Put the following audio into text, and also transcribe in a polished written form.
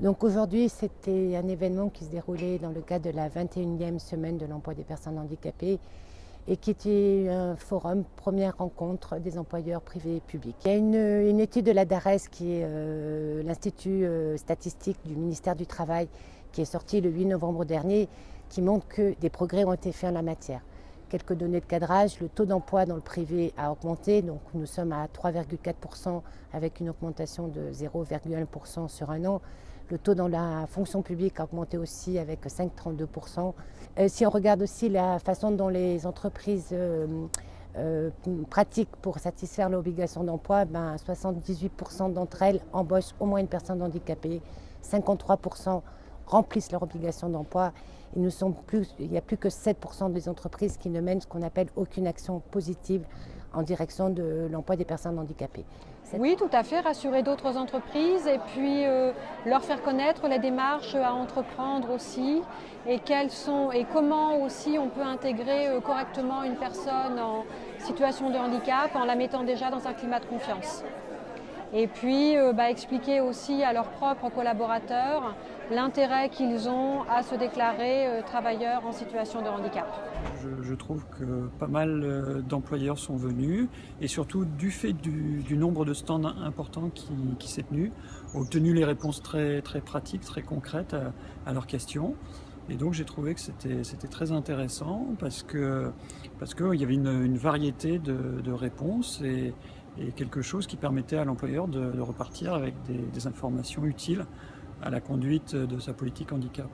Donc aujourd'hui, c'était un événement qui se déroulait dans le cadre de la 21e semaine de l'emploi des personnes handicapées et qui était un forum, première rencontre des employeurs privés et publics. Il y a une étude de la DARES, qui est l'Institut statistique du ministère du Travail, qui est sortie le 8 novembre dernier, qui montre que des progrès ont été faits en la matière. Quelques données de cadrage, le taux d'emploi dans le privé a augmenté, donc nous sommes à 3,4% avec une augmentation de 0,1% sur un an. Le taux dans la fonction publique a augmenté aussi avec 5,32%. Si on regarde aussi la façon dont les entreprises pratiquent pour satisfaire l'obligation d'emploi, 78% d'entre elles embauchent au moins une personne handicapée, 53% remplissent leur obligation d'emploi. Il n'y a plus que 7% des entreprises qui ne mènent ce qu'on appelle aucune action positive en direction de l'emploi des personnes handicapées. Oui, tout à fait, rassurer d'autres entreprises et puis leur faire connaître les démarches à entreprendre aussi et comment aussi on peut intégrer correctement une personne en situation de handicap en la mettant déjà dans un climat de confiance. Et puis expliquer aussi à leurs propres collaborateurs l'intérêt qu'ils ont à se déclarer travailleurs en situation de handicap. Je trouve que pas mal d'employeurs sont venus et surtout du fait du nombre de stands importants qui s'est tenu, ont obtenu les réponses très pratiques, très concrètes à leurs questions. Et donc j'ai trouvé que c'était très intéressant parce qu'il y avait une variété de réponses et quelque chose qui permettait à l'employeur de repartir avec des informations utiles à la conduite de sa politique handicap.